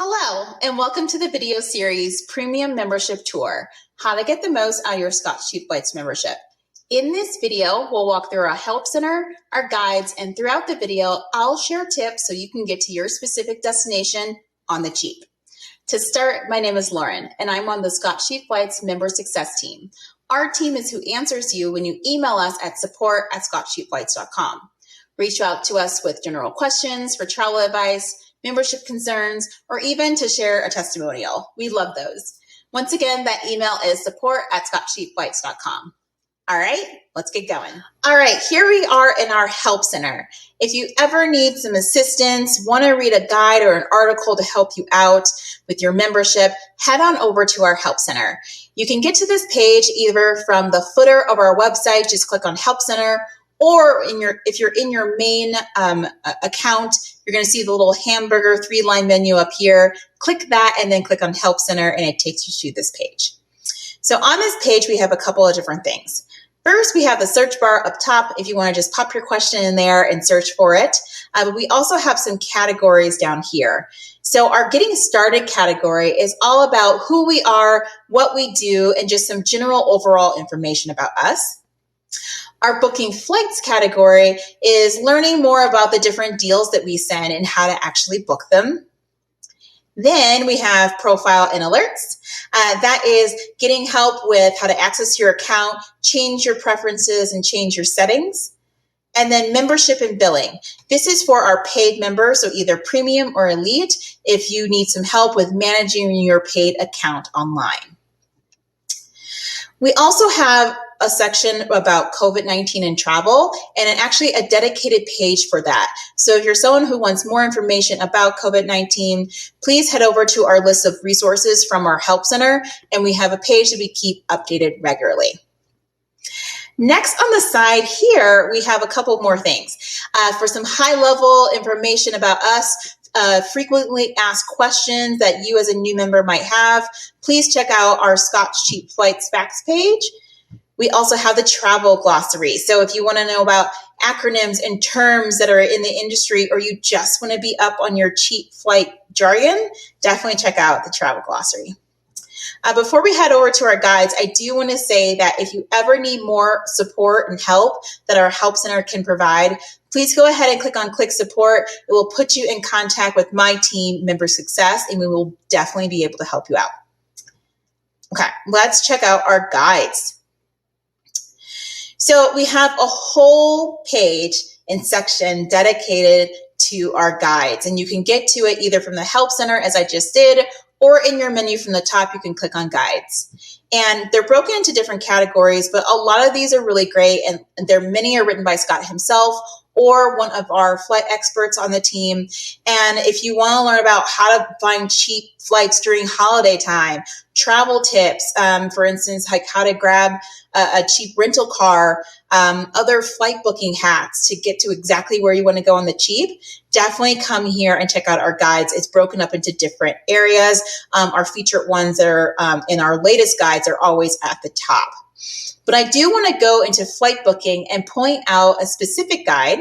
Hello, and welcome to the video series Premium Membership Tour, How to Get the Most Out of Your Scotch Cheap Flights membership. In this video, we'll walk through our help center, our guides, and throughout the video, I'll share tips so you can get to your specific destination on the cheap. To start, my name is Lauren, and I'm on the Scotch Cheap Flights Member Success Team. Our team is who answers you when you email us at support@scotchcheapflights.com. Reach out to us with general questions for travel advice, membership concerns, or even to share a testimonial. We love those. Once again, that email is support@scotchcheapflights.com. All right, let's get going. All right, here we are in our help center. If you ever need some assistance, want to read a guide or an article to help you out with your membership, head on over to our help center. You can get to this page either from the footer of our website, just click on help center, or if you're in your main account, you're going to see the little hamburger 3-line menu up here. Click that and then click on Help Center, and it takes you to this page. So on this page, we have a couple of different things. First, we have the search bar up top if you want to just pop your question in there and search for it. But we also have some categories down here. So our Getting Started category is all about who we are, what we do, and just some general overall information about us. Our Booking Flights category is learning more about the different deals that we send and how to actually book them. Then we have Profile and Alerts. That is getting help with how to access your account, change your preferences, and change your settings. And then Membership and Billing. This is for our paid members, so either Premium or Elite, if you need some help with managing your paid account online. We also have a section about COVID-19 and travel, and actually a dedicated page for that. So if you're someone who wants more information about COVID-19, please head over to our list of resources from our help center, and we have a page that we keep updated regularly. Next on the side here, we have a couple more things. For some high-level information about us, frequently asked questions that you as a new member might have, please check out our Scotch Cheap Flights facts page. We also have the travel glossary. So if you want to know about acronyms and terms that are in the industry, or you just want to be up on your cheap flight jargon, definitely check out the travel glossary. Before we head over to our guides, I do want to say that if you ever need more support and help that our help center can provide, please go ahead and click on Click Support. It will put you in contact with my team, Member Success, and we will definitely be able to help you out. Okay, let's check out our guides. So we have a whole page and section dedicated to our guides, and you can get to it either from the Help Center, as I just did, or in your menu from the top, you can click on Guides. And they're broken into different categories, but a lot of these are really great, and many are written by Scott himself or one of our flight experts on the team. And if you want to learn about how to find cheap flights during holiday time, travel tips, for instance, like how to grab a cheap rental car, other flight booking hacks to get to exactly where you want to go on the cheap, definitely come here and check out our guides. It's broken up into different areas. Our featured ones that are in our latest guides are always at the top. But I do want to go into flight booking and point out a specific guide,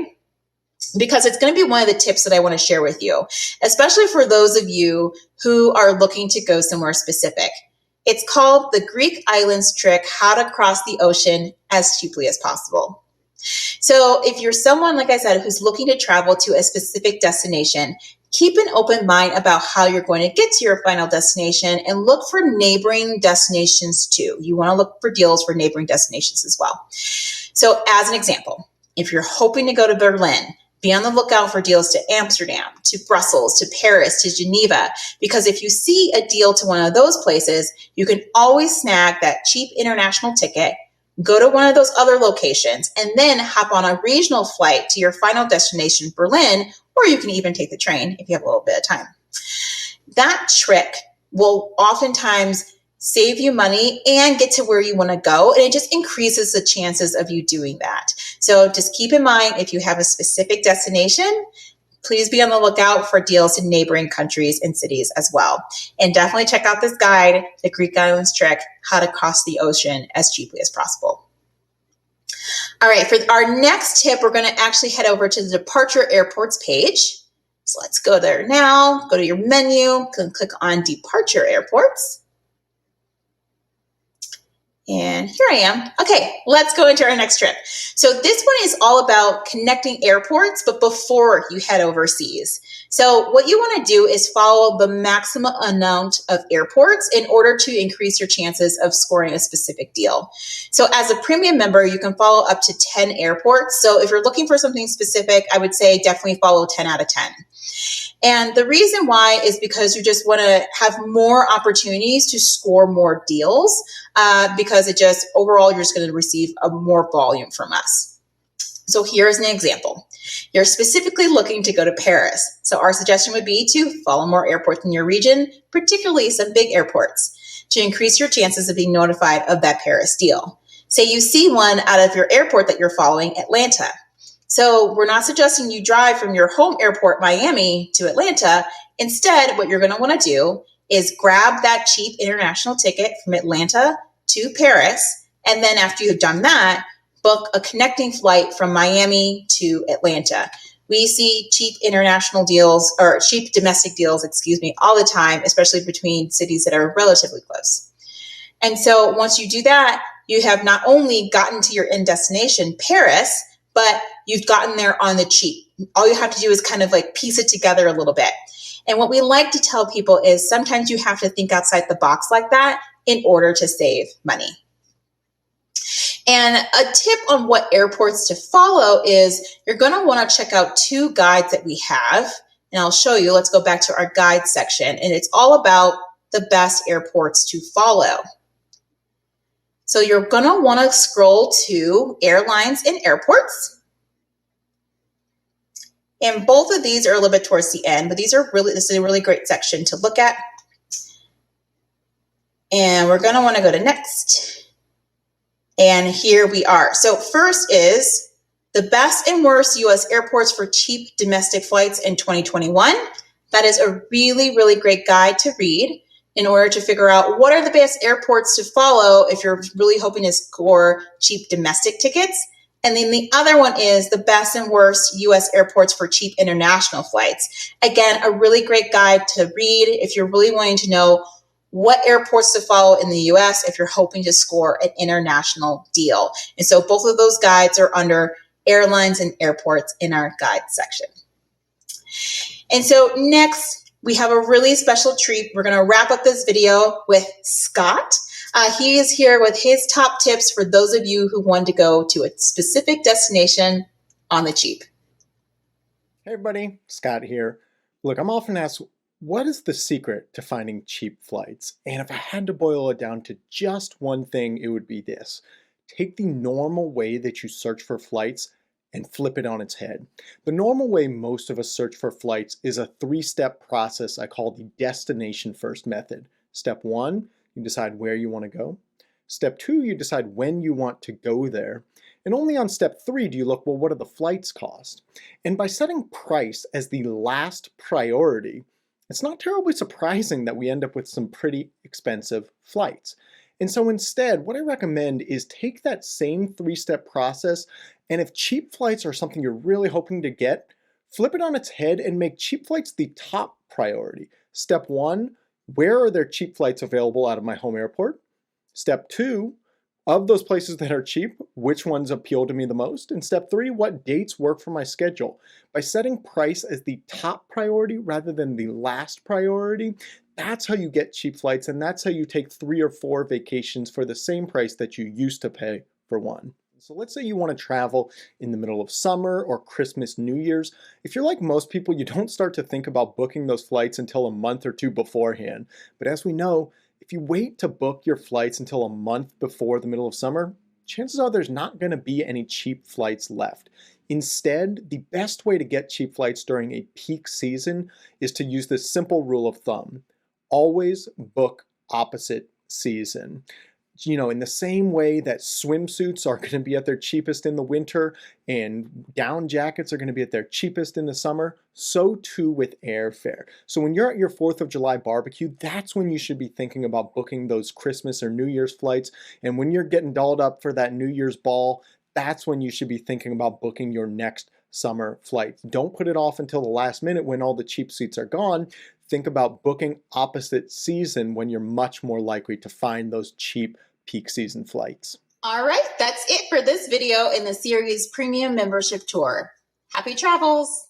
because it's going to be one of the tips that I want to share with you, especially for those of you who are looking to go somewhere specific. It's called the Greek Islands Trick, How to Cross the Ocean as Cheaply as Possible. So if you're someone, like I said, who's looking to travel to a specific destination, keep an open mind about how you're going to get to your final destination, and look for neighboring destinations too. You want to look for deals for neighboring destinations as well. So as an example, if you're hoping to go to Berlin, be on the lookout for deals to Amsterdam, to Brussels, to Paris, to Geneva, because if you see a deal to one of those places, you can always snag that cheap international ticket, go to one of those other locations, and then hop on a regional flight to your final destination, Berlin, or you can even take the train if you have a little bit of time. That trick will oftentimes save you money and get to where you want to go, and it just increases the chances of you doing that. So just keep in mind, if you have a specific destination, please be on the lookout for deals in neighboring countries and cities as well. And definitely check out this guide, The Greek Islands Trick, How to Cross the Ocean as Cheaply as Possible. All right, for our next tip, we're going to actually head over to the Departure Airports page. So let's go there now. Go to your menu, click on Departure Airports. And here I am. Okay, let's go into our next trip. So this one is all about connecting airports, but before you head overseas. So what you want to do is follow the maximum amount of airports in order to increase your chances of scoring a specific deal. So as a premium member, you can follow up to 10 airports. So if you're looking for something specific, I would say definitely follow 10 out of 10. And the reason why is because you just want to have more opportunities to score more deals because it just overall you're just going to receive a more volume from us. So here's an example. You're specifically looking to go to Paris. So our suggestion would be to follow more airports in your region, particularly some big airports, to increase your chances of being notified of that Paris deal. Say you see one out of your airport that you're following, Atlanta. So we're not suggesting you drive from your home airport, Miami, to Atlanta. Instead, what you're going to want to do is grab that cheap international ticket from Atlanta to Paris. And then after you've done that, book a connecting flight from Miami to Atlanta. We see cheap international deals or cheap domestic deals, all the time, especially between cities that are relatively close. And so once you do that, you have not only gotten to your end destination, Paris, but you've gotten there on the cheap. All you have to do is kind of like piece it together a little bit. And what we like to tell people is sometimes you have to think outside the box like that in order to save money. And a tip on what airports to follow is you're going to want to check out two guides that we have. And I'll show you. Let's go back to our guide section. And it's all about the best airports to follow. So you're going to want to scroll to airlines and airports. And both of these are a little bit towards the end, but this is a really great section to look at. And we're going to want to go to next. And here we are. So first is the best and worst U.S. airports for cheap domestic flights in 2021. That is a really, really great guide to read in order to figure out what are the best airports to follow if you're really hoping to score cheap domestic tickets. And then the other one is the best and worst U.S. airports for cheap international flights. Again, a really great guide to read if you're really wanting to know what airports to follow in the U.S. if you're hoping to score an international deal. And so both of those guides are under airlines and airports in our guide section. And so next, we have a really special treat. We're going to wrap up this video with Scott. He is here with his top tips for those of you who want to go to a specific destination on the cheap. Hey everybody, Scott here. Look, I'm often asked, what is the secret to finding cheap flights? And if I had to boil it down to just one thing, it would be this. Take the normal way that you search for flights and flip it on its head. The normal way most of us search for flights is a three-step process I call the destination first method. Step 1, you decide where you want to go. Step 2, you decide when you want to go there. And only on step 3 do you look, well, what do the flights cost? And by setting price as the last priority, it's not terribly surprising that we end up with some pretty expensive flights. And so instead, what I recommend is take that same three-step process, and if cheap flights are something you're really hoping to get, flip it on its head and make cheap flights the top priority. Step 1, where are there cheap flights available out of my home airport? Step 2, of those places that are cheap, which ones appeal to me the most? And step 3, what dates work for my schedule? By setting price as the top priority rather than the last priority, that's how you get cheap flights, and that's how you take 3 or 4 vacations for the same price that you used to pay for one. So let's say you want to travel in the middle of summer or Christmas, New Year's. If you're like most people, you don't start to think about booking those flights until a month or two beforehand. But as we know, if you wait to book your flights until a month before the middle of summer, chances are there's not going to be any cheap flights left. Instead, the best way to get cheap flights during a peak season is to use this simple rule of thumb. Always book opposite season. You know, in the same way that swimsuits are going to be at their cheapest in the winter and down jackets are going to be at their cheapest in the summer, so too with airfare. So when you're at your 4th of July barbecue, that's when you should be thinking about booking those Christmas or New Year's flights. And when you're getting dolled up for that New Year's ball, that's when you should be thinking about booking your next summer flights. Don't put it off until the last minute when all the cheap seats are gone. Think about booking opposite season when you're much more likely to find those cheap peak season flights. All right, that's it for this video in the series Premium Membership Tour. Happy travels!